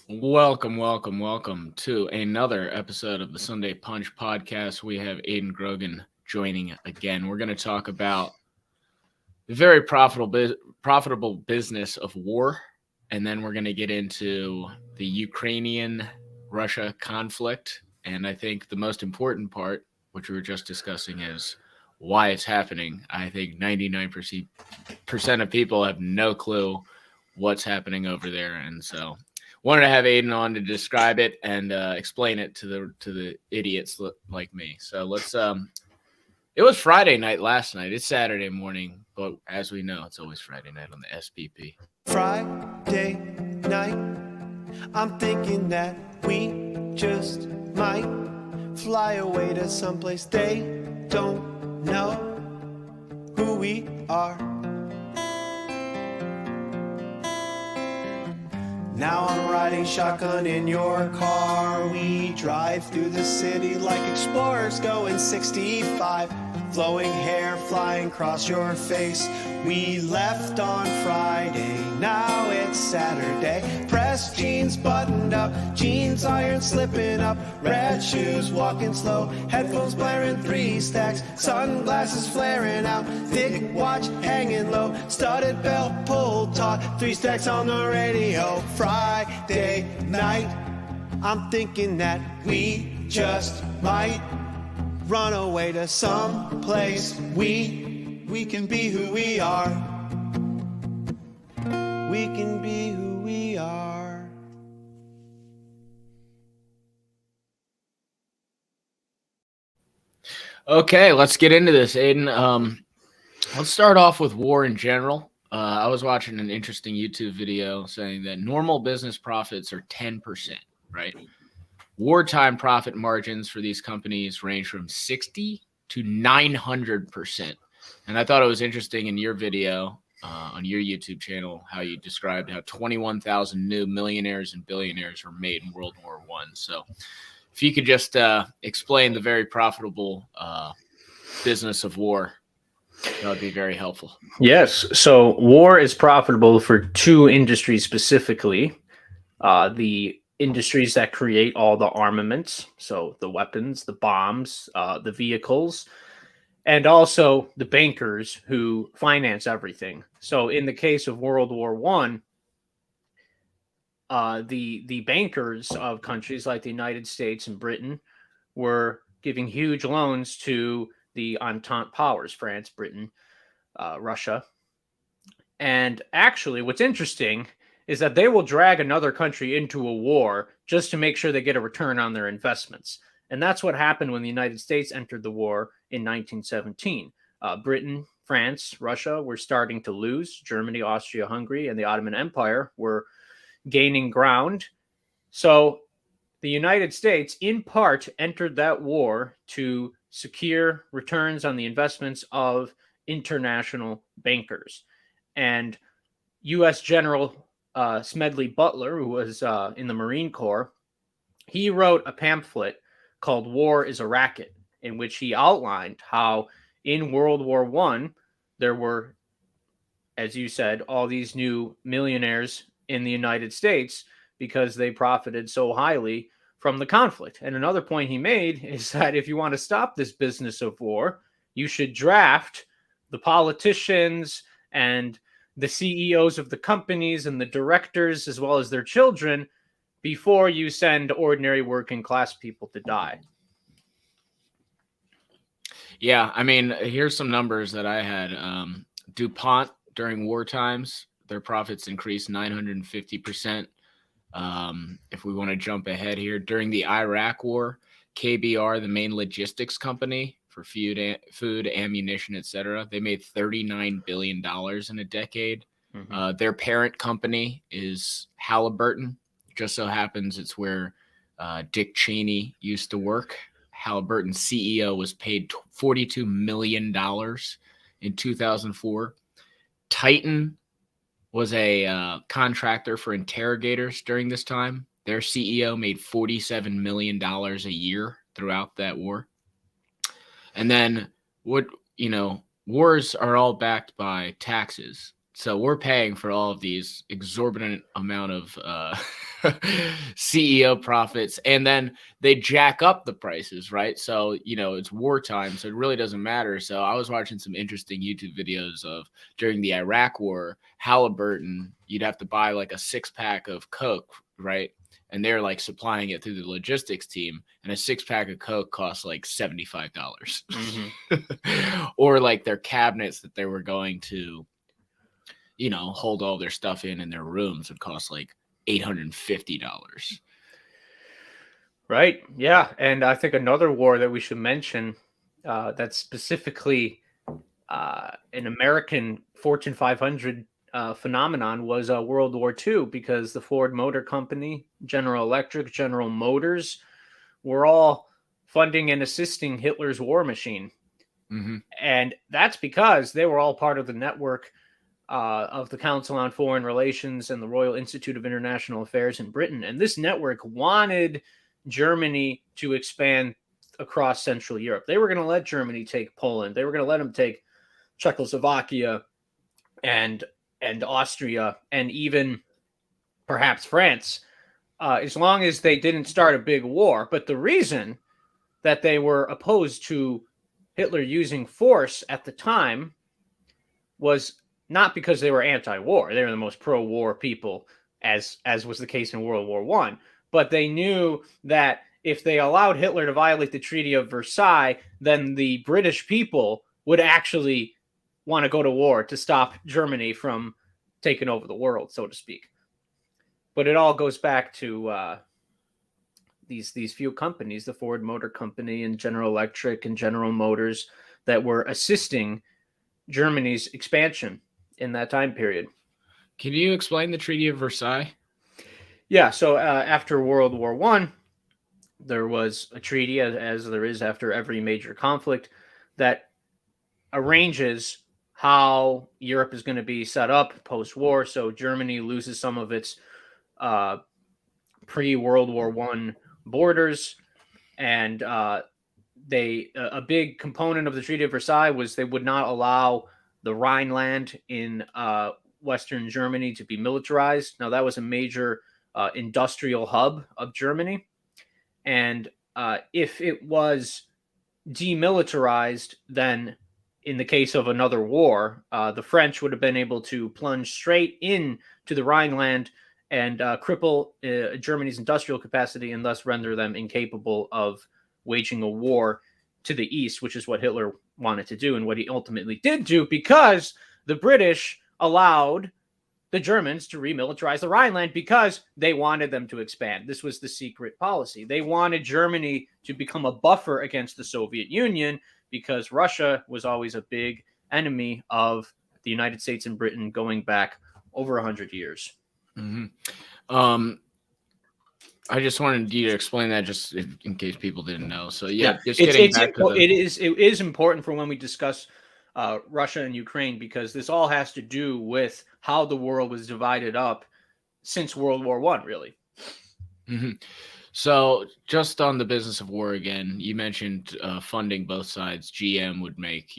Welcome to another episode of the Sunday Punch podcast. We have Aidan Grogan joining again. We're going to talk about the very profitable business of war, and then we're going to get into the Ukrainian-Russia conflict. And I think the most important part, which we were just discussing, is why it's happening. I think 99% of people have no clue what's happening over there, and so wanted to have Aidan on to describe it and explain it to the idiots like me. So let's. It was Friday night last night. It's Saturday morning, but as we know, it's always Friday night on the SPP. Friday night, I'm thinking that we just might fly away to someplace they don't know who we are. Now I'm riding shotgun in your car. We drive through the city like explorers going 65. Flowing hair flying across your face. We left on Friday, now it's Saturday. Pressed jeans buttoned up, jeans iron slipping up. Red shoes walking slow, headphones blaring 3 stacks. Sunglasses flaring out, thick watch hanging low. Studded belt pulled taut, 3 stacks on the radio. Friday night, I'm thinking that we just might run away to some place. We can be who we are. We can be who we are. Okay, let's get into this, Aidan. Let's start off with war in general. I was watching an interesting YouTube video saying that normal business profits are 10%, right? Wartime profit margins for these companies range from 60 to 900%. And I thought it was interesting in your video on your YouTube channel how you described how 21,000 new millionaires and billionaires were made in World War I. So if you could just explain the very profitable business of war, that would be very helpful. Yes. So war is profitable for 2 industries specifically. The industries that create all the armaments, so the weapons, the bombs, the vehicles, and also the bankers who finance everything. So in the case of World War I, the bankers of countries like the United States and Britain were giving huge loans to the Entente powers, France, Britain, Russia. And actually, what's interesting is that they will drag another country into a war just to make sure they get a return on their investments. And that's what happened when the United States entered the war in 1917. Britain, France, Russia were starting to lose. Germany, Austria, Hungary, and the Ottoman Empire were gaining ground. So the United States, in part, entered that war to secure returns on the investments of international bankers. And U.S. General Smedley Butler, who was in the Marine Corps, he wrote a pamphlet called War is a Racket, in which he outlined how in World War I, there were, as you said, all these new millionaires in the United States because they profited so highly from the conflict. And another point he made is that if you want to stop this business of war, you should draft the politicians and the CEOs of the companies and the directors, as well as their children, before you send ordinary working class people to die. Yeah, I mean, here's some numbers that I had. DuPont during war times, their profits increased 950%. If we want to jump ahead here, during the Iraq War, KBR, the main logistics company for food, ammunition, etc., they made $39 billion in a decade. Mm-hmm. Their parent company is Halliburton. Just so happens it's where Dick Cheney used to work. Halliburton's CEO was paid $42 million in 2004. Titan was a contractor for interrogators during this time. Their CEO made $47 million a year throughout that war. And then wars are all backed by taxes. So we're paying for all of these exorbitant amount of CEO profits, and then they jack up the prices, right? So, it's wartime, so it really doesn't matter. So I was watching some interesting YouTube videos of during the Iraq War, Halliburton, you'd have to buy like a 6-pack of Coke, right? And they're like supplying it through the logistics team, and a 6-pack of Coke costs like $75. Or like their cabinets that they were going to hold all their stuff in their rooms would cost like $850. Right. Yeah. And I think another war that we should mention that's specifically an American Fortune 500 phenomenon was World War II, because the Ford Motor Company, General Electric, General Motors were all funding and assisting Hitler's war machine. And that's because they were all part of the network of the Council on Foreign Relations and the Royal Institute of International Affairs in Britain. And this network wanted Germany to expand across Central Europe. They were going to let Germany take Poland. They were going to let them take Czechoslovakia and Austria, and even perhaps France, as long as they didn't start a big war. But the reason that they were opposed to Hitler using force at the time was not because they were anti-war. They were the most pro-war people, as was the case in World War I. But they knew that if they allowed Hitler to violate the Treaty of Versailles, then the British people would actually want to go to war to stop Germany from taking over the world, so to speak. But it all goes back to these few companies, the Ford Motor Company and General Electric and General Motors, that were assisting Germany's expansion in that time period. Can you explain the Treaty of Versailles? Yeah, so after World War I, there was a treaty, as there is after every major conflict, that arranges how Europe is going to be set up post-war. So Germany loses some of its pre-World War I borders, and a big component of the Treaty of Versailles was they would not allow the Rhineland in Western Germany to be militarized. Now, that was a major industrial hub of Germany. And if it was demilitarized, then in the case of another war, the French would have been able to plunge straight into the Rhineland and cripple Germany's industrial capacity, and thus render them incapable of waging a war to the east, which is what Hitler wanted to do and what he ultimately did do, because the British allowed the Germans to remilitarize the Rhineland because they wanted them to expand. This was the secret policy. They wanted Germany to become a buffer against the Soviet Union, because Russia was always a big enemy of the United States and Britain going back over 100 years. I just wanted you to explain that just in case people didn't know. So Yeah, just getting back to it is important for when we discuss Russia and Ukraine, because this all has to do with how the world was divided up since World War I, really. So just on the business of war again, you mentioned funding both sides. GM would make,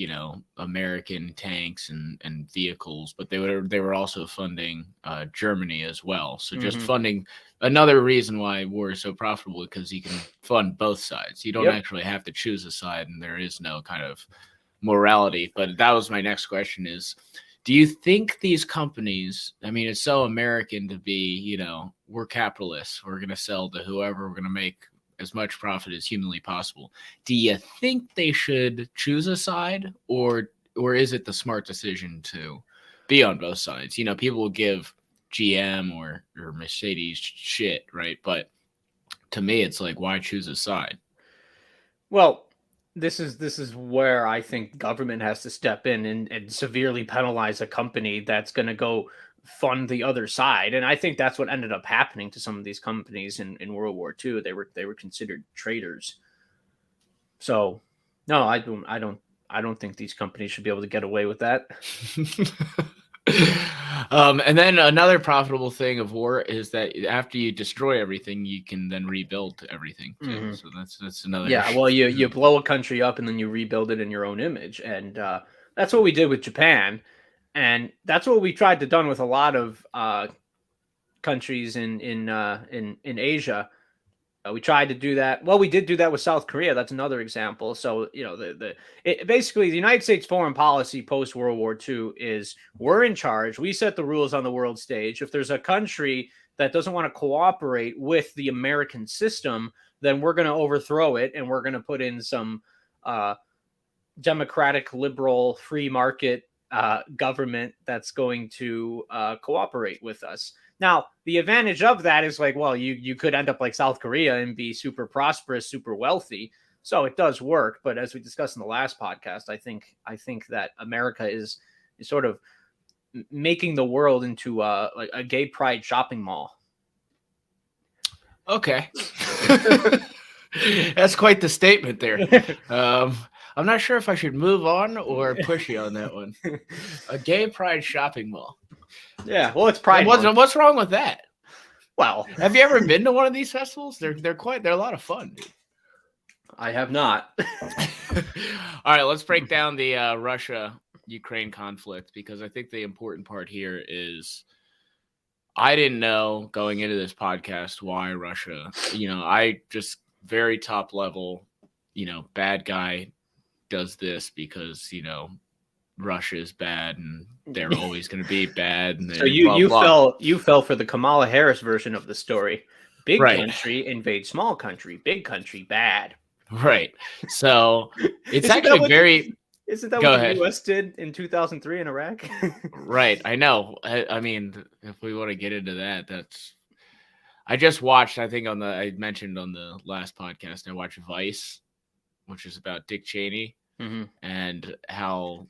American tanks and vehicles, but they were also funding Germany as well. So just funding, another reason why war is so profitable, because you can fund both sides. You don't actually have to choose a side, and there is no kind of morality. But that was my next question is, do you think these companies, I mean, it's so American to be, we're capitalists, we're going to sell to whoever, we're going to make as much profit as humanly possible. Do you think they should choose a side, or is it the smart decision to be on both sides? People will give GM or Mercedes shit, right? But to me, it's like, why choose a side? Well, this is where I think government has to step in and severely penalize a company that's going to go fund the other side. And I think that's what ended up happening to some of these companies in World War II. They were considered traitors. So no, I don't think these companies should be able to get away with that. And then another profitable thing of war is that after you destroy everything, you can then rebuild everything too. So that's another. Yeah, well, you blow a country up and then you rebuild it in your own image, and that's what we did with Japan. And that's what we tried to done with a lot of countries in Asia. We tried to do that. Well, we did do that with South Korea. That's another example. So, basically the United States foreign policy post World War II is we're in charge. We set the rules on the world stage. If there's a country that doesn't want to cooperate with the American system, then we're going to overthrow it, and we're going to put in some democratic, liberal, free market government that's going to cooperate with us. Now, the advantage of that is like, well, you could end up like South Korea and be super prosperous, super wealthy. So it does work. But as we discussed in the last podcast, I think that America is sort of making the world into like a gay pride shopping mall. Okay. That's quite the statement there. I'm not sure if I should move on or push you on that one. A gay pride shopping mall. Yeah, well, it's Pride Month. What's wrong with that? Well, have you ever been to one of these festivals? They're a lot of fun, dude. I have not. All right, let's break down the Russia-Ukraine conflict, because I think the important part here is I didn't know going into this podcast why Russia, I just very top level, bad guy does this because, Russia is bad and they're always going to be bad. And so you fell for the Kamala Harris version of the story. Big country invade small country. Big country bad. Right. So it's actually very. Isn't that what the U.S. did in 2003 in Iraq? Right. I know. I mean, if we want to get into that, I just watched. I think I mentioned on the last podcast, I watched Vice, which is about Dick Cheney and how.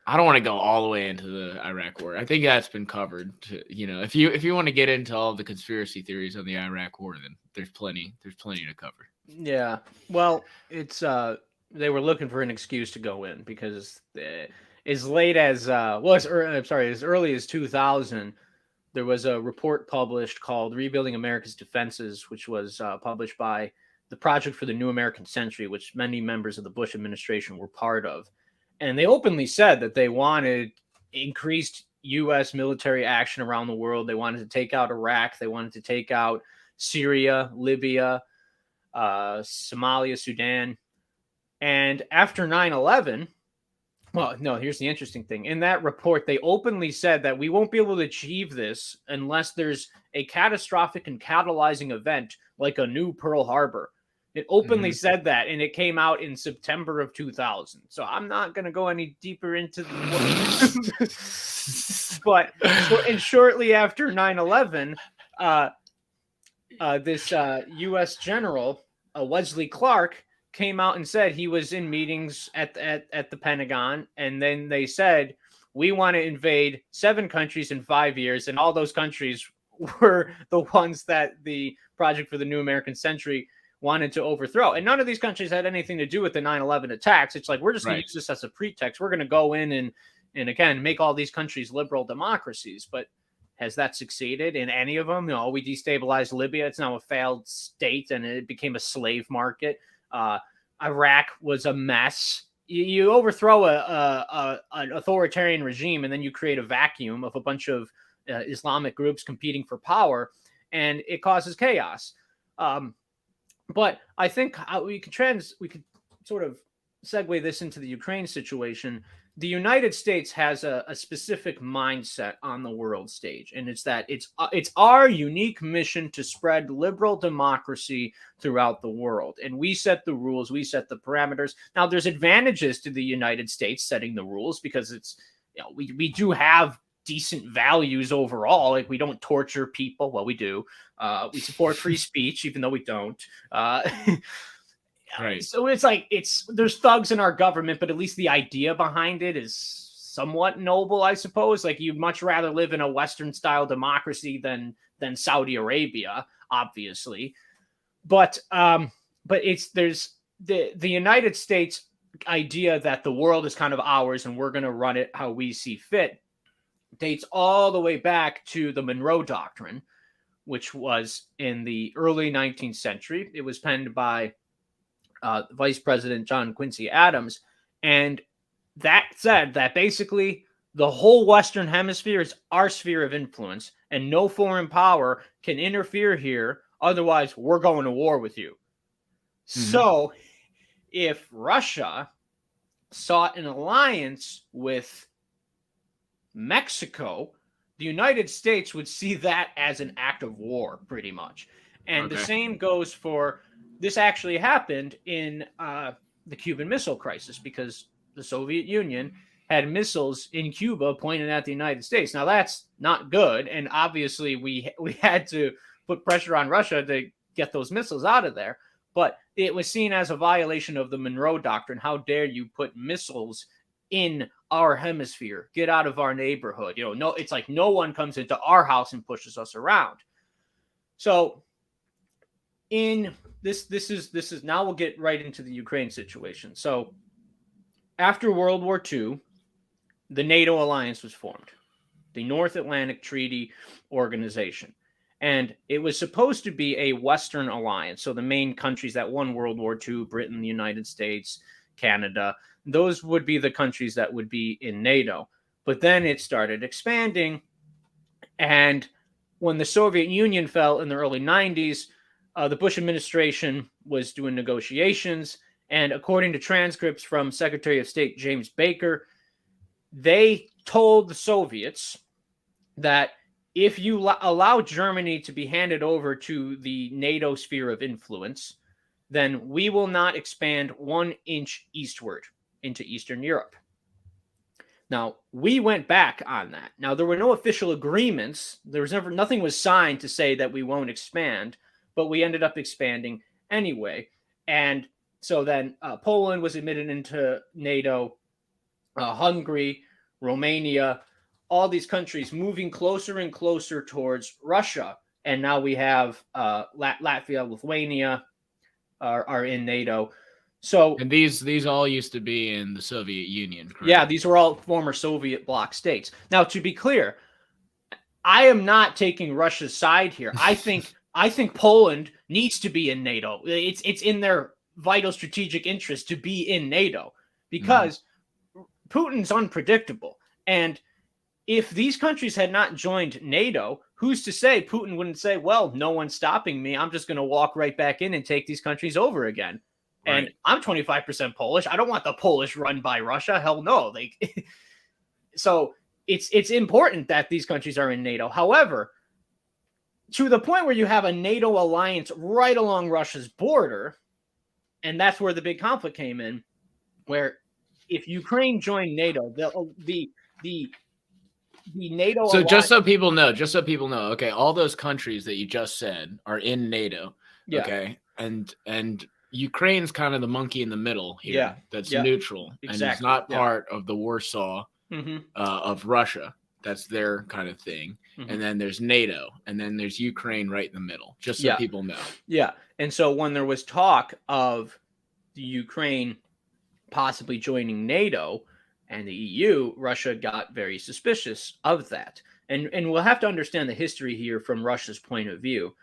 I don't want to go all the way into the Iraq war. I think that's been covered. If you want to get into all the conspiracy theories on the Iraq war, then there's plenty to cover. Yeah. Well, it's they were looking for an excuse to go in because as early as 2000, there was a report published called "Rebuilding America's Defenses," which was published by the Project for the New American Century, which many members of the Bush administration were part of. And they openly said that they wanted increased U.S. military action around the world. They wanted to take out Iraq. They wanted to take out Syria, Libya, Somalia, Sudan. And after 9/11, well, no, here's the interesting thing. In that report, they openly said that we won't be able to achieve this unless there's a catastrophic and catalyzing event like a new Pearl Harbor. It openly said that, and it came out in September of 2000. So I'm not going to go any deeper into but shortly after 9/11, this U.S. general, Wesley Clark, came out and said he was in meetings at the Pentagon, and then they said, we want to invade 7 countries in 5 years, and all those countries were the ones that the Project for the New American Century wanted to overthrow. And none of these countries had anything to do with the 9/11 attacks. It's like, we're just going to use this as a pretext. We're going to go in and again, make all these countries liberal democracies. But has that succeeded in any of them? We destabilized Libya. It's now a failed state, and it became a slave market. Iraq was a mess. You overthrow an authoritarian regime, and then you create a vacuum of a bunch of Islamic groups competing for power, and it causes chaos. But I think we could sort of segue this into the Ukraine situation. The United States has a specific mindset on the world stage, and it's that it's our unique mission to spread liberal democracy throughout the world. And we set the rules, we set the parameters. Now, there's advantages to the United States setting the rules because it's, we do have decent values overall. Like, we don't torture people. Well, we do. We support free speech, even though we don't. Right. So it's like there's thugs in our government, but at least the idea behind it is somewhat noble, I suppose. Like, you'd much rather live in a Western style democracy than Saudi Arabia, obviously. But there's the United States idea that the world is kind of ours and we're going to run it how we see fit dates all the way back to the Monroe Doctrine, which was in the early 19th century. It was penned by Vice President John Quincy Adams. And that said, that basically the whole Western Hemisphere is our sphere of influence, and no foreign power can interfere here. Otherwise, we're going to war with you. So, if Russia sought an alliance with Mexico, the United States would see that as an act of war, pretty much. And the same goes for this. Actually happened in the Cuban Missile Crisis, because the Soviet Union had missiles in Cuba pointed at the United States. Now, that's not good, and obviously we had to put pressure on Russia to get those missiles out of there. But it was seen as a violation of the Monroe Doctrine. How dare you put missiles in our hemisphere? Get out of our neighborhood. No, it's like no one comes into our house and pushes us around. So in this is now we'll get right into the Ukraine situation. So after World War II, the NATO alliance was formed, the North Atlantic Treaty Organization. And it was supposed to be a Western alliance. So the main countries that won World War II, Britain, the United States, Canada, those would be the countries that would be in NATO. But then it started expanding. And when the Soviet Union fell in the early 90s, the Bush administration was doing negotiations. And according to transcripts from Secretary of State James Baker, they told the Soviets that if you allow Germany to be handed over to the NATO sphere of influence, then we will not expand 1 inch eastward into Eastern Europe. Now, we went back on that. Now, there were no official agreements. Nothing was signed to say that we won't expand, but we ended up expanding anyway. And so then Poland was admitted into NATO, Hungary, Romania, all these countries moving closer and closer towards Russia. And now we have Latvia, Lithuania are in NATO. So, and these all used to be in the Soviet Union, correct? Yeah, these were all former Soviet bloc states. Now, to be clear, I am not taking Russia's side here. I think Poland needs to be in NATO. It's in their vital strategic interest to be in NATO, because Putin's unpredictable. And if these countries had not joined NATO, who's to say Putin wouldn't say, well, no one's stopping me. I'm just going to walk right back in and take these countries over again. Right. And I'm 25% Polish. I don't want the Polish run by Russia. Hell no. So it's important that these countries are in NATO. However, to the point where you have a NATO alliance right along Russia's border, and that's where the big conflict came in, where if Ukraine joined NATO, the NATO. So just so people know, okay, all those countries that you just said are in NATO. Yeah. Okay. And Ukraine's kind of the monkey in the middle here. Yeah. That's neutral. Exactly. And it's not part of the Warsaw of Russia. That's their kind of thing. And then there's NATO, and then there's Ukraine right in the middle, just so people know. Yeah. And so when there was talk of the Ukraine possibly joining NATO and the EU, Russia got very suspicious of that. And we'll have to understand the history here from Russia's point of view.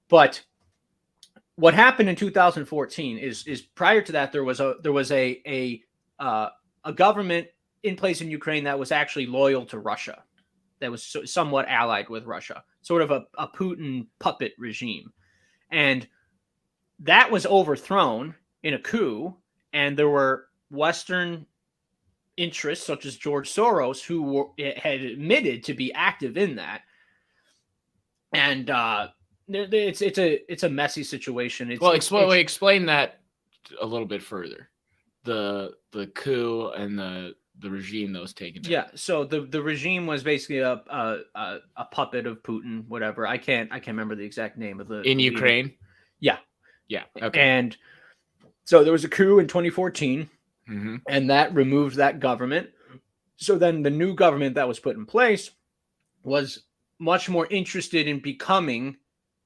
But what happened in 2014 is prior to that, there was a government in place in Ukraine that was actually loyal to Russia, that was somewhat allied with Russia, sort of a Putin puppet regime. And that was overthrown in a coup, and there were Western interests such as George Soros who had admitted to be active in that. And it's a messy situation. Explain that a little bit further. The coup and the regime that was taken down. Yeah, so the regime was basically a puppet of Putin, whatever. I can't remember the exact name of the in Ukraine. Yeah. Okay. And so there was a coup in 2014, and that removed that government. So then the new government that was put in place was much more interested in becoming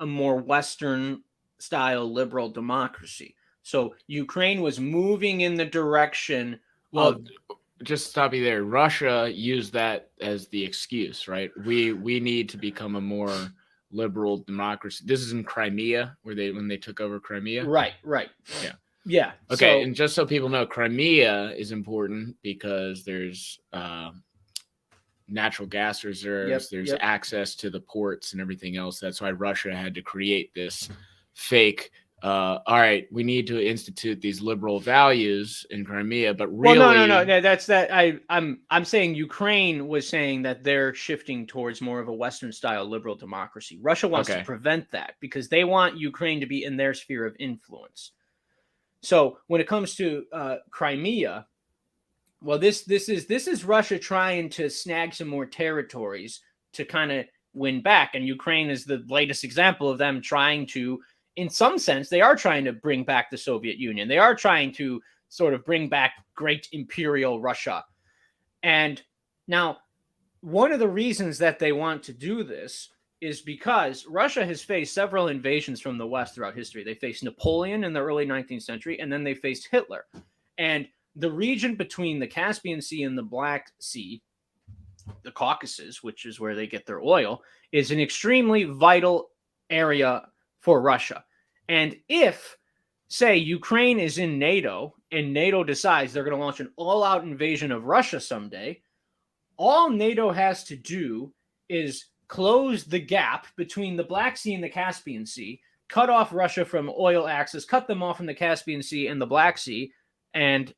a more Western style liberal democracy. So Ukraine was moving in the direction of. Just stop you there. Russia used that as the excuse, right? We need to become a more liberal democracy. This is in Crimea, when they took over Crimea. Right. Yeah. Yeah. Okay, So, and just so people know, Crimea is important because there's natural gas reserves, there's yep. access to the ports and everything else. That's why Russia had to create this fake. All right, we need to institute these liberal values in Crimea, but really, well, no. That's that. I'm saying Ukraine was saying that they're shifting towards more of a Western style liberal democracy. Russia wants to Okay. prevent that because they want Ukraine to be in their sphere of influence. So when it comes to Crimea, well, this is Russia trying to snag some more territories to kind of win back, and Ukraine is the latest example of them trying to, in some sense, they are trying to bring back the Soviet Union. They are trying to sort of bring back great imperial Russia. And now, one of the reasons that they want to do this is because Russia has faced several invasions from the West throughout history. They faced Napoleon in the early 19th century, and then they faced Hitler. And the region between the Caspian Sea and the Black Sea, the Caucasus, which is where they get their oil, is an extremely vital area for Russia. And if, say, Ukraine is in NATO and NATO decides they're going to launch an all-out invasion of Russia someday, all NATO has to do is close the gap between the Black Sea and the Caspian Sea, cut off Russia from oil access, cut them off from the Caspian Sea and the Black Sea, and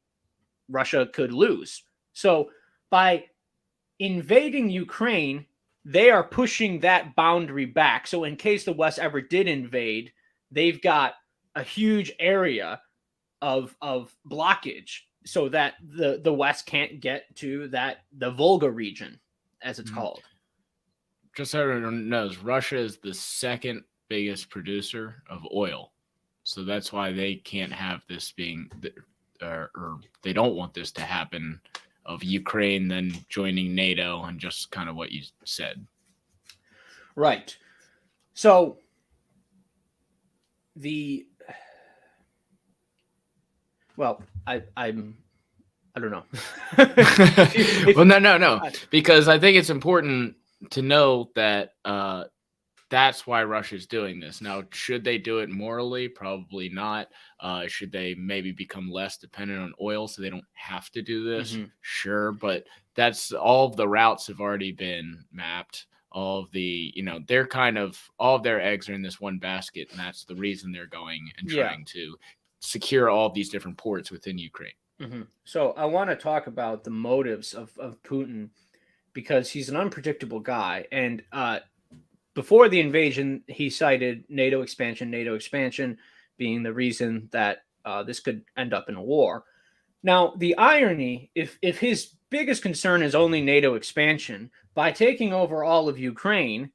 Russia could lose. So by invading Ukraine, they are pushing that boundary back. So in case the West ever did invade, they've got a huge area of blockage so that the West can't get to the Volga region, as it's called. Just so everyone knows, Russia is the second biggest producer of oil. So that's why they can't have this being... or they don't want this to happen, of Ukraine then joining NATO, and just kind of what you said. Right. So I don't know. Well, no, because I think it's important to know that that's why Russia's doing this. Now, should they do it morally? Probably not. Should they maybe become less dependent on oil so they don't have to do this? Mm-hmm. Sure, but that's all of the routes have already been mapped. All of the, they're kind of, all of their eggs are in this one basket, and that's the reason they're going and trying to secure all of these different ports within Ukraine. Mm-hmm. So I want to talk about the motives of Putin, because he's an unpredictable guy. And before the invasion, he cited NATO expansion being the reason that this could end up in a war. Now, the irony, if his biggest concern is only NATO expansion, by taking over all of Ukraine,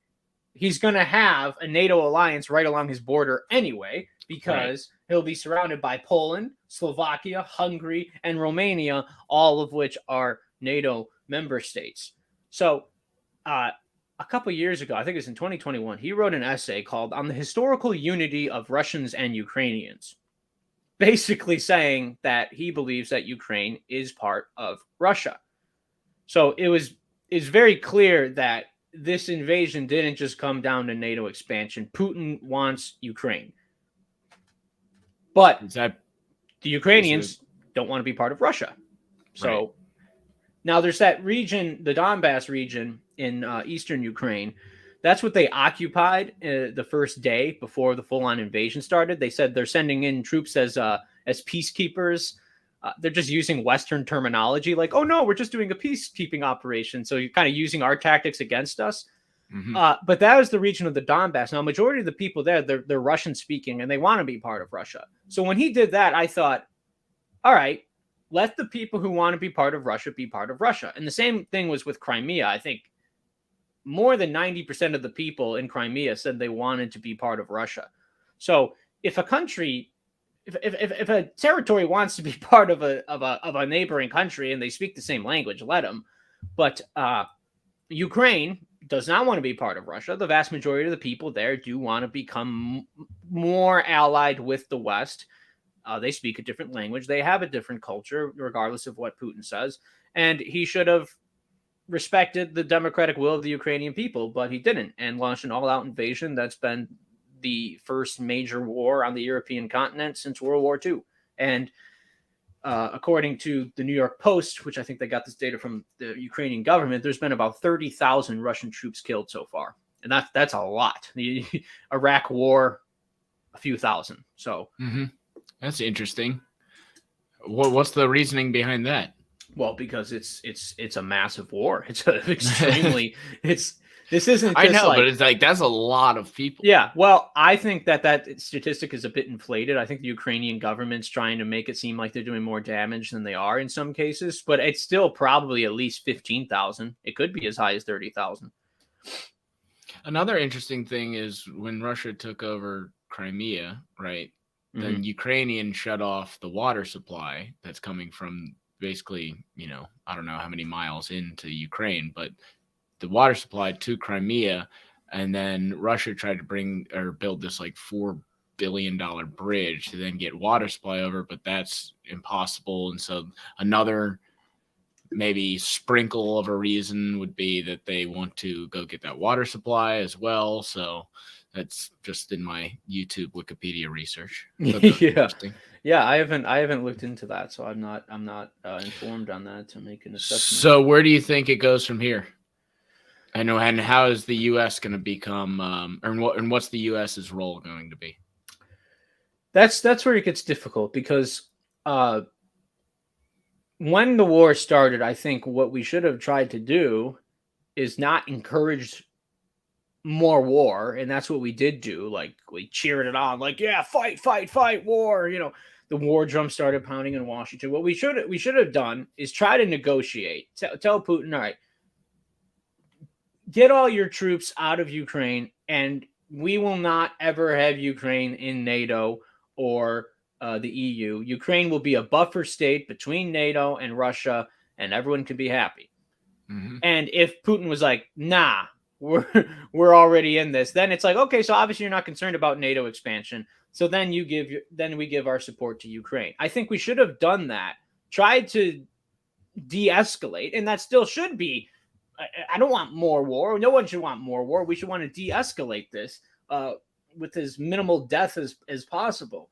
he's going to have a NATO alliance right along his border anyway, because he'll be surrounded by Poland, Slovakia, Hungary, and Romania, all of which are NATO member states. So a couple years ago, I think it was in 2021, he wrote an essay called On the Historical Unity of Russians and Ukrainians, basically saying that he believes that Ukraine is part of Russia. So it's very clear that this invasion didn't just come down to NATO expansion. Putin wants Ukraine. But the Ukrainians don't want to be part of Russia. So now there's that region, the Donbass region in eastern Ukraine. That's what they occupied the first day before the full-on invasion started. They said they're sending in troops as peacekeepers. They're just using Western terminology, like, oh no, we're just doing a peacekeeping operation. So you're kind of using our tactics against us. Mm-hmm. But that was the region of the Donbass. Now, majority of the people there, they're Russian speaking, and they want to be part of Russia. So when he did that, I thought, all right, let the people who want to be part of Russia be part of Russia. And the same thing was with Crimea. I think more than 90% of the people in Crimea said they wanted to be part of Russia. So if a country, if a territory wants to be part of a neighboring country and they speak the same language, let them. But Ukraine does not want to be part of Russia. The vast majority of the people there do want to become more allied with the West. They speak a different language. They have a different culture, regardless of what Putin says. And he should have respected the democratic will of the Ukrainian people, but he didn't, and launched an all-out invasion that's been the first major war on the European continent since World War II. And according to the New York Post, which I think they got this data from the Ukrainian government, there's been about 30,000 Russian troops killed so far. And that's a lot. The Iraq war, a few thousand. So That's interesting. What's the reasoning behind that? Well, because it's a massive war. It's extremely this isn't just I know, like, but it's like that's a lot of people. yeah. Well, I think that statistic is a bit inflated. I think the Ukrainian government's trying to make it seem like they're doing more damage than they are in some cases, but it's still probably at least 15,000. It could be as high as 30,000. Another interesting thing is when Russia took over Crimea, right? Then Ukrainian shut off the water supply that's coming from basically, I don't know how many miles into Ukraine, but the water supply to Crimea, and then Russia tried to build this like $4 billion bridge to then get water supply over, but that's impossible. And so another maybe sprinkle of a reason would be that they want to go get that water supply as well. So that's just in my YouTube Wikipedia research. Yeah, I haven't looked into that, so I'm not informed on that to make an assessment. So where do you think it goes from here? And how is the U.S. going to become, and what's the U.S.'s role going to be? That's where it gets difficult, because when the war started, I think what we should have tried to do is not encourage more war, and that's what we did do. Like, we cheered it on, like, yeah, fight, war. The war drum started pounding in Washington. What we should have done is try to negotiate. Tell Putin, all right, get all your troops out of Ukraine, and we will not ever have Ukraine in NATO or the EU. Ukraine will be a buffer state between NATO and Russia, and everyone can be happy. And if Putin was like, nah, we're already in this, then it's like, okay, so obviously you're not concerned about NATO expansion. So then we give our support to Ukraine. I think we should have done that, tried to de-escalate, and that still should be. I don't want more war. No one should want more war. We should want to de-escalate this with as minimal death as possible.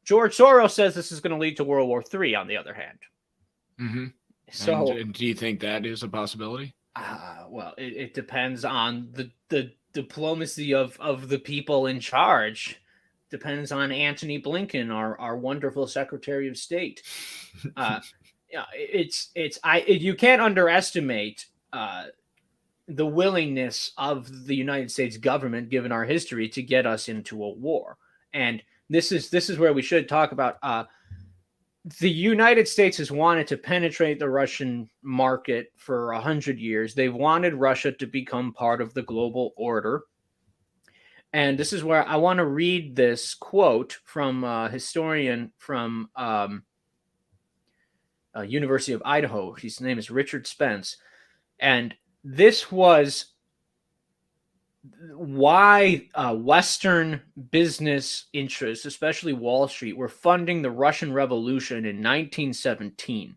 George Soros says this is going to lead to World War III, on the other hand. So, and do you think that is a possibility? Well, it depends on the diplomacy of the people in charge. Depends on Antony Blinken, our wonderful Secretary of State. You can't underestimate the willingness of the United States government, given our history, to get us into a war. And this is where we should talk about. The United States has wanted to penetrate the Russian market for 100 years. They've wanted Russia to become part of the global order. And this is where I want to read this quote from a historian from University of Idaho. His name is Richard Spence. And this was why Western business interests, especially Wall Street, were funding the Russian Revolution in 1917.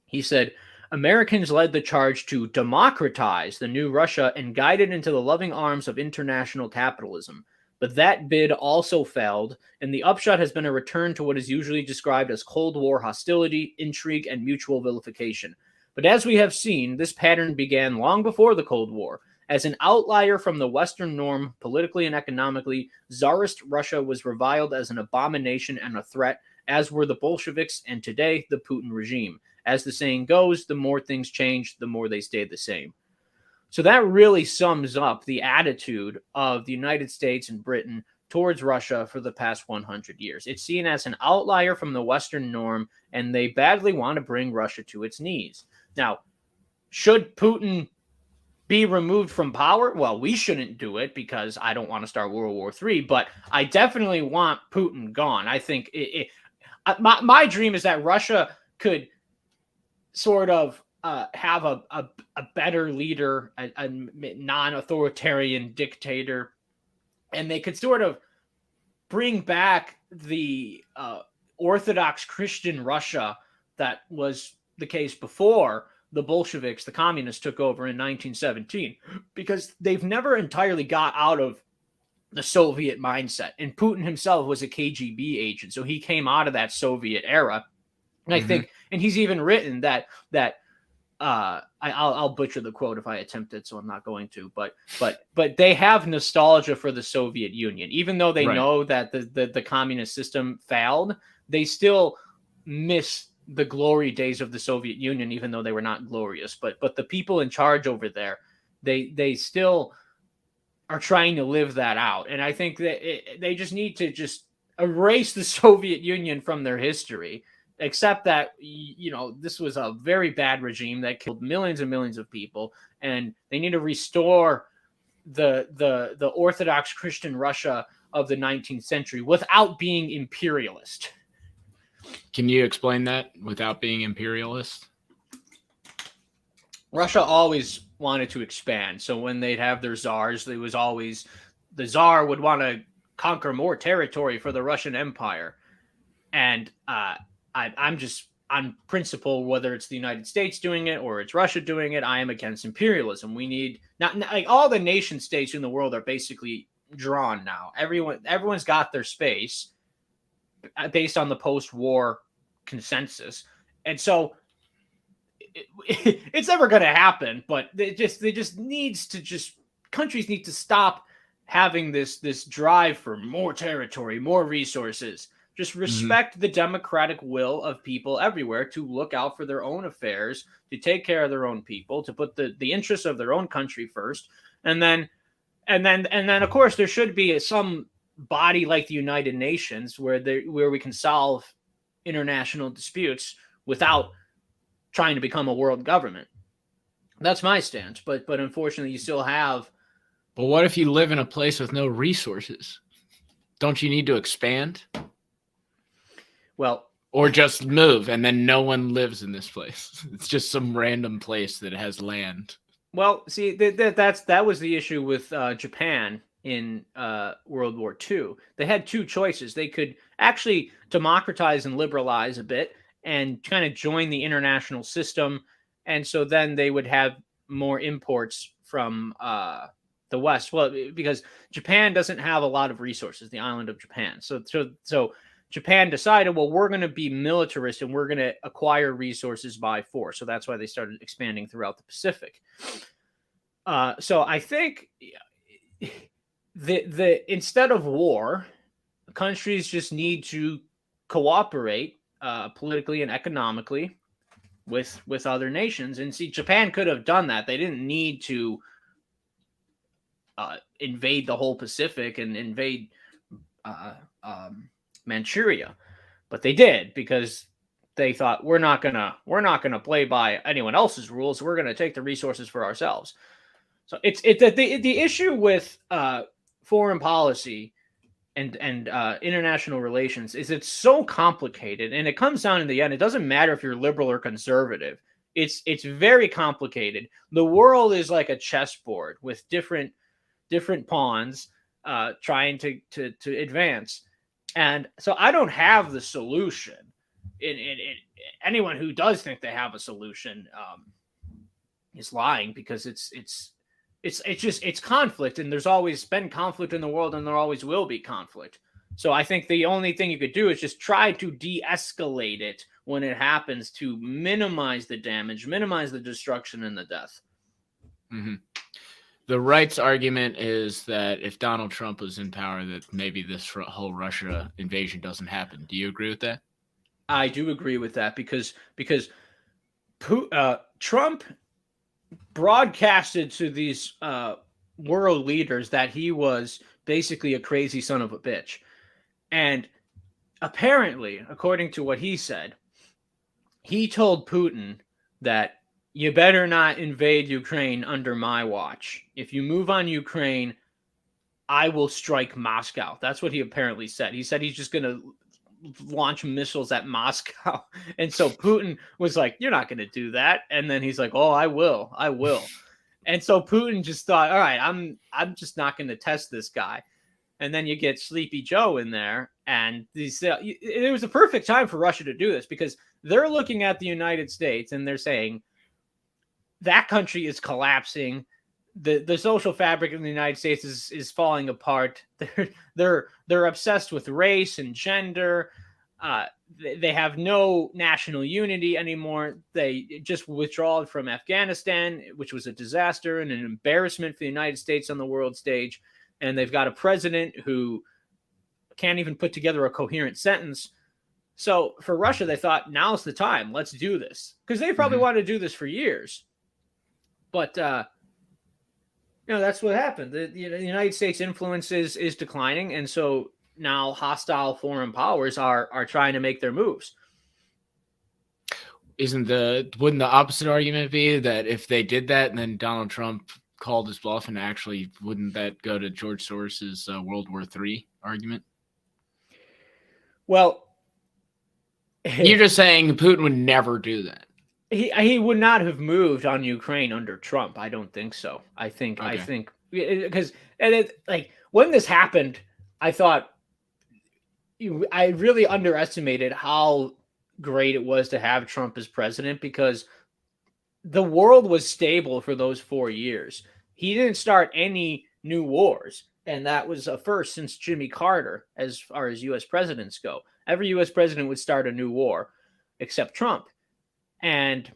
He said, Americans led the charge to democratize the new Russia and guide it into the loving arms of international capitalism. But that bid also failed, and the upshot has been a return to what is usually described as Cold War hostility, intrigue, and mutual vilification. But as we have seen, this pattern began long before the Cold War. As an outlier from the Western norm, politically and economically, Tsarist Russia was reviled as an abomination and a threat, as were the Bolsheviks and today the Putin regime. As the saying goes, the more things change, the more they stay the same. So that really sums up the attitude of the United States and Britain towards Russia for the past 100 years. It's seen as an outlier from the Western norm, and they badly want to bring Russia to its knees. Now, should Putin be removed from power? Well, we shouldn't do it because I don't want to start World War III, but I definitely want Putin gone. I think my dream is that Russia could sort of have a better leader, a non-authoritarian dictator, and they could sort of bring back the Orthodox Christian Russia that was the case before the Bolsheviks, the communists, took over in 1917, because they've never entirely got out of the Soviet mindset. And Putin himself was a KGB agent, so he came out of that Soviet era. And I think, and he's even written that I'll butcher the quote if I attempt it, so I'm not going to. But they have nostalgia for the Soviet Union, even though they know that the communist system failed. They still miss the glory days of the Soviet Union, even though they were not glorious. But the people in charge over there, they still are trying to live that out. And I think that they just need to just erase the Soviet Union from their history, except that, you know, this was a very bad regime that killed millions and millions of people, and they need to restore the Orthodox Christian Russia of the 19th century without being imperialist. Can you explain that without being imperialist? Russia always wanted to expand. So when they'd have their czars, there was always the czar would want to conquer more territory for the Russian Empire. And I'm just on principle, whether it's the United States doing it or it's Russia doing it, I am against imperialism. We need not like all the nation states in the world are basically drawn now. Everyone's got their space based on the post-war consensus. And so it's never going to happen, but countries need to stop having this drive for more territory, more resources. Just respect the democratic will of people everywhere to look out for their own affairs, to take care of their own people, to put the interests of their own country first. And then of course there should be some body like the United Nations where we can solve international disputes without trying to become a world government. That's my stance. But unfortunately you still have. But what if you live in a place with no resources? Don't you need to expand? Well, or just move and then no one lives in this place. It's just some random place that has land. Well, see, that was the issue with Japan in World War II. They had two choices. They could actually democratize and liberalize a bit and kind of join the international system. And so then they would have more imports from the West. Well, because Japan doesn't have a lot of resources, the island of Japan. So Japan decided, well, we're going to be militarist and we're going to acquire resources by force. So that's why they started expanding throughout the Pacific. So I think instead of war, countries just need to cooperate politically and economically with other nations. And see, Japan could have done that. They didn't need to invade the whole Pacific and invade Manchuria, but they did because they thought we're not gonna play by anyone else's rules. We're gonna take the resources for ourselves. So it's the issue with foreign policy and international relations is it's so complicated, and it comes down in the end. It doesn't matter if you're liberal or conservative. It's very complicated. The world is like a chessboard with different pawns trying to advance. And so I don't have the solution. Anyone who does think they have a solution is lying, because it's conflict, and there's always been conflict in the world, and there always will be conflict. So I think the only thing you could do is just try to de-escalate it when it happens, to minimize the damage, minimize the destruction and the death. Mm-hmm. The right's argument is that if Donald Trump was in power, that maybe this whole Russia invasion doesn't happen. Do you agree with that? I do agree with that because Trump broadcasted to these world leaders that he was basically a crazy son of a bitch. And apparently, according to what he said, he told Putin that you better not invade Ukraine under my watch. If you move on Ukraine, I will strike Moscow. That's what he apparently said. He said he's just going to launch missiles at Moscow. And so Putin was like, you're not going to do that. And then he's like, oh, I will. And so Putin just thought, all right, I'm just not going to test this guy. And then you get Sleepy Joe in there. And it was a perfect time for Russia to do this, because they're looking at the United States and they're saying, that country is collapsing. the social fabric in the United States is falling apart. They're obsessed with race and gender. They have no national unity anymore. They just withdrawed from Afghanistan, which was a disaster and an embarrassment for the United States on the world stage. And they've got a president who can't even put together a coherent sentence. So for Russia, they thought, now's the time. Let's do this. Because they probably wanted to do this for years. But, that's what happened. The United States influence is declining. And so now hostile foreign powers are trying to make their moves. Wouldn't the opposite argument be that if they did that and then Donald Trump called his bluff, and actually wouldn't that go to George Soros's World War III argument? Well, you're just saying Putin would never do that. He would not have moved on Ukraine under Trump. I don't think so. I think because when this happened, I thought I really underestimated how great it was to have Trump as president, because the world was stable for those 4 years. He didn't start any new wars, and that was a first since Jimmy Carter as far as U.S. presidents go. Every U.S. president would start a new war except Trump. And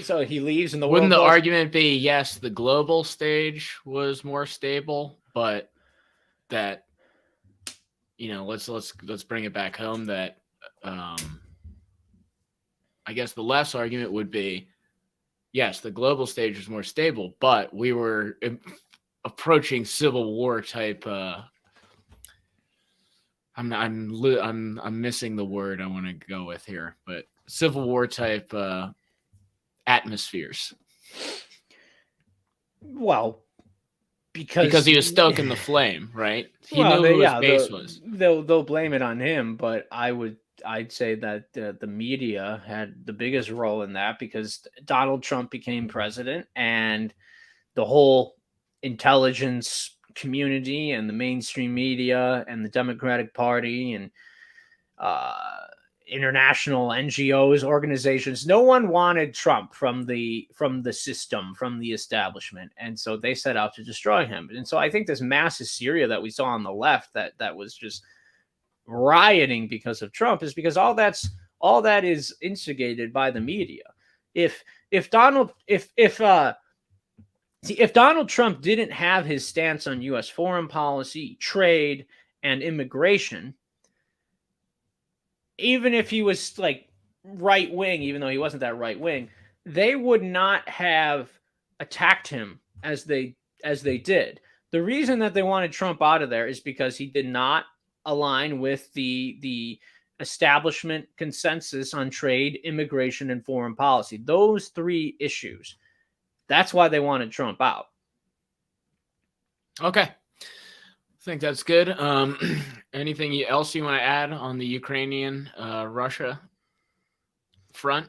so he leaves, and wouldn't the argument be, yes, the global stage was more stable, but that, let's bring it back home, that I guess the left's argument would be, yes, the global stage was more stable, but we were approaching civil war type. I'm missing the word I want to go with here, but civil war type atmospheres. Well, because he was stoking the flame, right? He knew who his base was. They'll blame it on him, but I'd say that the media had the biggest role in that, because Donald Trump became president, and the whole intelligence community and the mainstream media and the Democratic Party and international NGOs, organizations, no one wanted Trump from the system, from the establishment, and so they set out to destroy him. And so I think this mass hysteria that we saw on the left that was just rioting because of Trump is because all that is instigated by the media. If Donald Trump didn't have his stance on U.S. foreign policy, trade, and immigration, even if he was like right wing, even though he wasn't that right wing, they would not have attacked him as they did. The reason that they wanted Trump out of there is because he did not align with the establishment consensus on trade, immigration, and foreign policy. Those three issues. That's why they wanted Trump out. Okay. I think that's good. Anything else you want to add on the Ukrainian Russia front?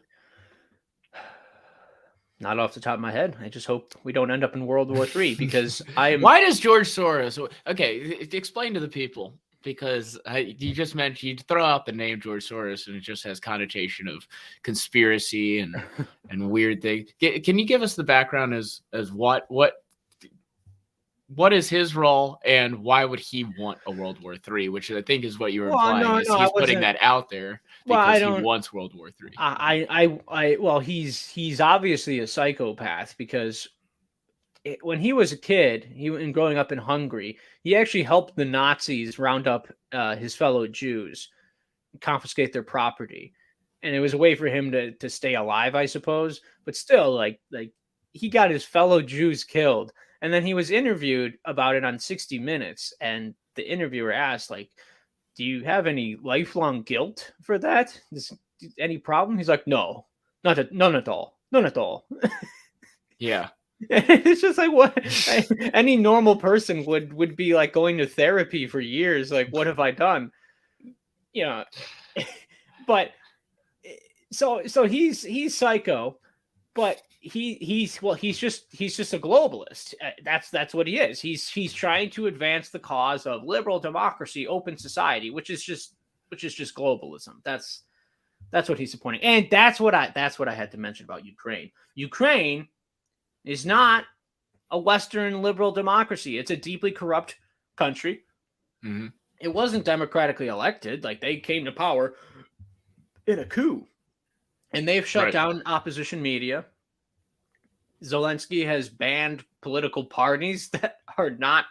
Not off the top of my head. I just hope we don't end up in World War III, because Why does George Soros? Okay, explain to the people, because you just mentioned, you throw out the name George Soros and it just has connotation of conspiracy and weird things. Can you give us the background as what is his role, and why would he want a World War III? Which I think is what you were implying. He's putting that out there because he wants World War III. Well, he's obviously a psychopath, because when he was a kid, and growing up in Hungary, he actually helped the Nazis round up his fellow Jews, confiscate their property, and it was a way for him to stay alive, I suppose. But still, like he got his fellow Jews killed. And then he was interviewed about it on 60 Minutes, and the interviewer asked, like, do you have any lifelong guilt for that? Any problem? He's like, no, none at all. Yeah. It's just like, what? Any normal person would be like going to therapy for years. Like, what have I done? But so he's psycho, but he's just a globalist. That's what he is. He's trying to advance the cause of liberal democracy, open society, which is just globalism. That's what he's supporting. And that's what I had to mention about Ukraine. Ukraine is not a Western liberal democracy. It's a deeply corrupt country. Mm-hmm. It wasn't democratically elected. Like, they came to power in a coup. And they've shut down opposition media. Zelensky has banned political parties that are not...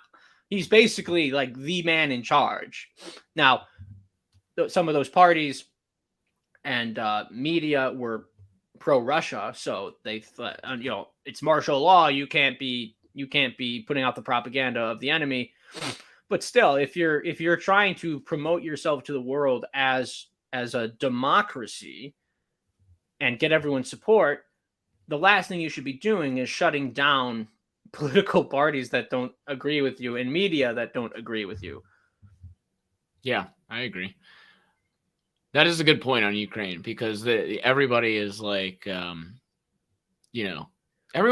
He's basically like the man in charge. Now, some of those parties and media were pro-Russia, so they thought, it's martial law. You can't be putting out the propaganda of the enemy. But still, if you're trying to promote yourself to the world as a democracy and get everyone's support, the last thing you should be doing is shutting down political parties that don't agree with you and media that don't agree with you. Yeah, I agree. That is a good point on Ukraine, because everybody is like, everyone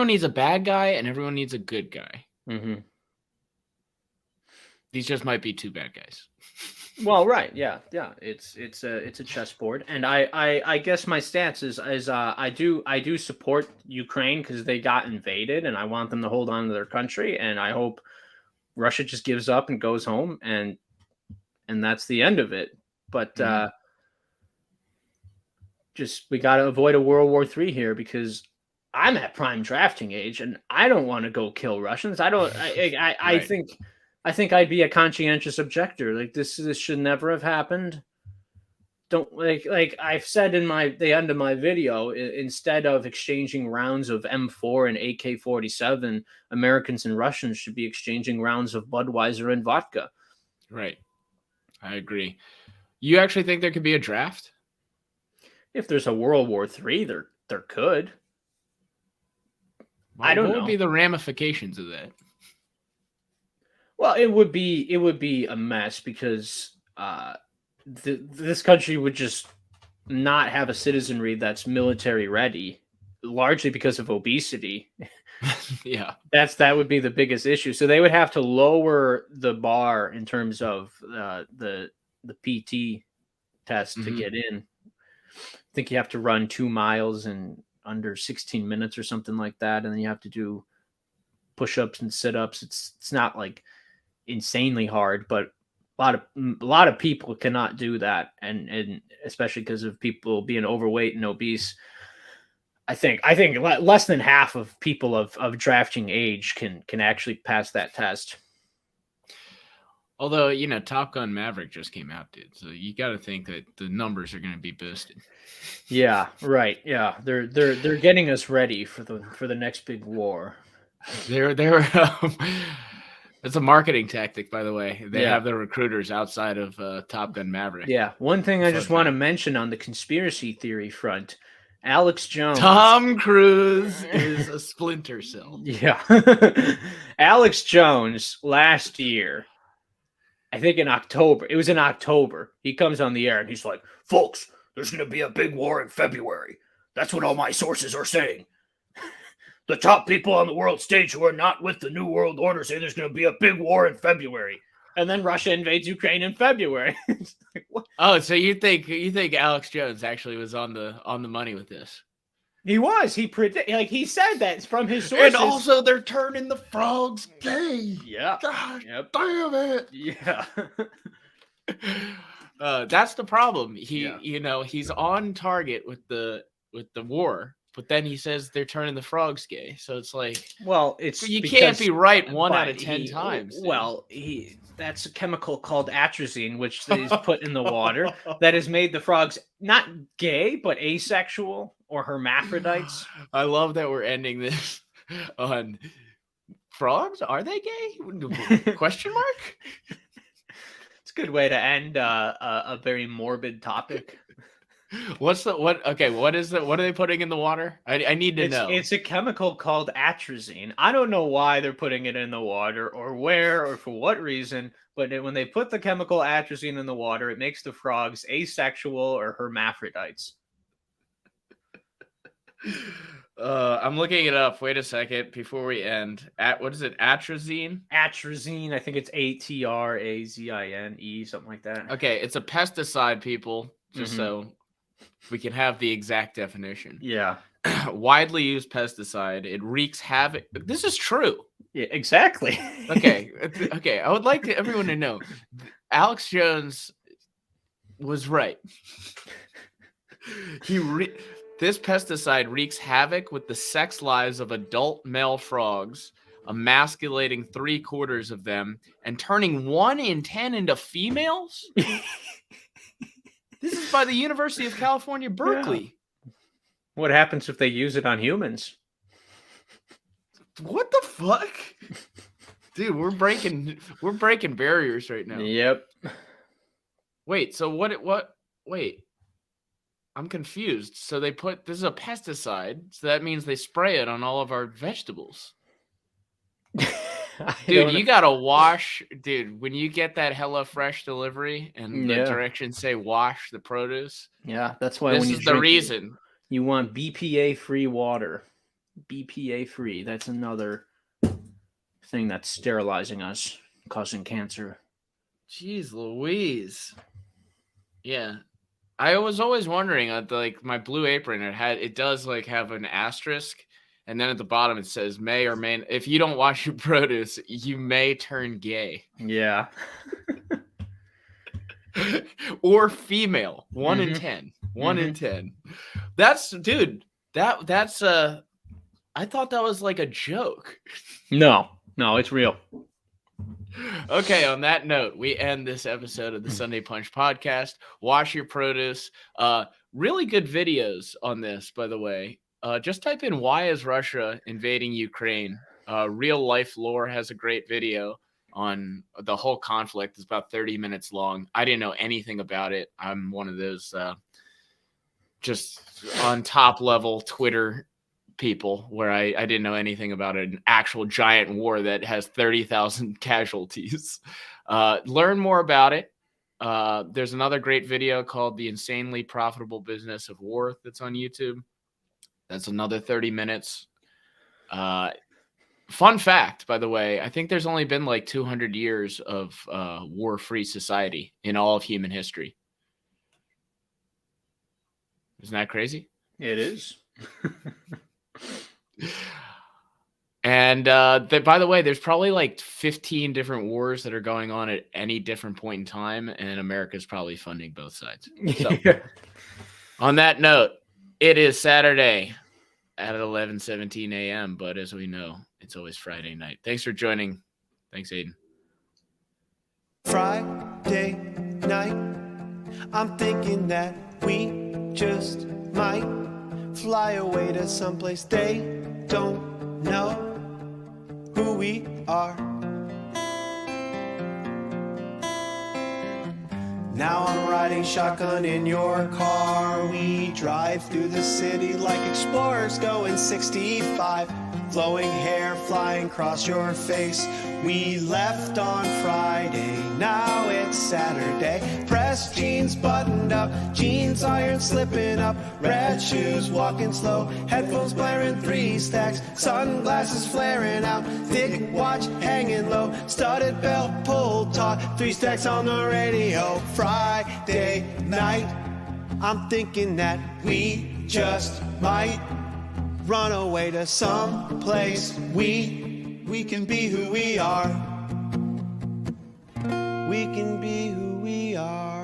needs a bad guy and everyone needs a good guy. Mm-hmm. These just might be two bad guys. Well, right, yeah. It's a chessboard, and I guess my stance is I do support Ukraine because they got invaded, and I want them to hold on to their country, and I hope Russia just gives up and goes home, and that's the end of it. But we got to avoid a World War III here, because I'm at prime drafting age, and I don't want to go kill Russians. I don't. I think I'd be a conscientious objector. Like, this should never have happened. Don't like I've said in the end of my video, instead of exchanging rounds of M4 and AK-47, Americans and Russians should be exchanging rounds of Budweiser and vodka. Right. I agree. You actually think there could be a draft? If there's a World War III, there could. Well, I don't know. What would be the ramifications of that? Well, it would be a mess, because this country would just not have a citizenry that's military ready, largely because of obesity. Yeah, that would be the biggest issue. So they would have to lower the bar in terms of the PT test to get in. I think you have to run 2 miles in under 16 minutes or something like that, and then you have to do push-ups and sit-ups. It's not like insanely hard, but a lot of people cannot do that, and especially because of people being overweight and obese. I think less than half of people of drafting age can actually pass that test. Although, Top Gun Maverick just came out, dude, so you got to think that the numbers are going to be boosted. Yeah, right. Yeah, they're getting us ready for the next big war. They're it's a marketing tactic, by the way. They have their recruiters outside of Top Gun Maverick. Yeah. One thing I just want to mention on the conspiracy theory front, Alex Jones. Tom Cruise is a splinter cell. Yeah. Alex Jones last year, I think in October, he comes on the air and he's like, "Folks, there's going to be a big war in February. That's what all my sources are saying. The top people on the world stage who are not with the New World Order say there's going to be a big war in February." And then Russia invades Ukraine in February. Like, what? Oh, so you think Alex Jones actually was on the money with this? He was. He said that from his sources. And also, they're turning the frogs gay. Yeah. God damn it. Yeah. That's the problem. He's on target with the war, but then he says they're turning the frogs gay. So it's like, well, you can't be right 1 out of 10 times. Dude. Well, that's a chemical called atrazine, which is put in the water that has made the frogs not gay, but asexual or hermaphrodites. I love that we're ending this on frogs. Are they gay? Question mark? It's a good way to end a very morbid topic. What are they putting in the water? I need to know. It's a chemical called atrazine. I don't know why they're putting it in the water or where or for what reason, but when they put the chemical atrazine in the water, it makes the frogs asexual or hermaphrodites. I'm looking it up. Wait a second before we end. What is it? Atrazine? Atrazine. I think it's ATRAZINE, something like that. Okay, it's a pesticide, people. Just so we can have the exact definition. Yeah. Widely used pesticide. It wreaks havoc. This is true. Yeah, exactly. Okay. Okay. I would like everyone to know Alex Jones was right. This pesticide wreaks havoc with the sex lives of adult male frogs, emasculating 3/4 of them and turning 1 in 10 into females. This is by the University of California, Berkeley. Yeah. What happens if they use it on humans? What the fuck? Dude, we're breaking barriers right now. Yep. Wait, so wait. I'm confused. So this is a pesticide, so that means they spray it on all of our vegetables. Dude, you gotta wash, dude, when you get that HelloFresh delivery and the directions say wash the produce. Yeah, that's why this is the reason. You want BPA-free water. BPA-free. That's another thing that's sterilizing us, causing cancer. Jeez Louise. Yeah. I was always wondering, like my Blue Apron, it does like have an asterisk, and then at the bottom it says may or may. If you don't wash your produce, you may turn gay. Yeah. Or female. 1 in 10. 1 in 10. That's that's I thought that was like a joke. No, it's real. Okay, on that note, we end this episode of the Sunday Punch podcast. Wash your produce. Really good videos on this, by the way. Just type in why is Russia invading Ukraine? Real Life Lore has a great video on the whole conflict. It's about 30 minutes long. I didn't know anything about it. I'm one of those just on top level Twitter people where I didn't know anything about an actual giant war that has 30,000 casualties. Learn more about it. There's another great video called The Insanely Profitable Business of War that's on YouTube. That's another 30 minutes. Fun fact, by the way, I think there's only been like 200 years of war-free society in all of human history. Isn't that crazy? It is. And by the way, there's probably like 15 different wars that are going on at any different point in time, and America's probably funding both sides. So, on that note, it is Saturday at 11:17 a.m., but as we know, it's always Friday night. Thanks for joining. Thanks, Aidan. Friday night, I'm thinking that we just might fly away to someplace they don't know who we are. Now I'm riding shotgun in your car. We drive through the city like explorers going 65. Flowing hair flying across your face. We left on Friday, now it's Saturday. Pressed jeans buttoned up, jeans iron slipping up. Red shoes walking slow, headphones blaring 3 stacks. Sunglasses flaring out, thick watch hanging low. Studded belt pulled taut, 3 stacks on the radio. Friday night, I'm thinking that we just might run away to some place we can be who we are. We can be who we are.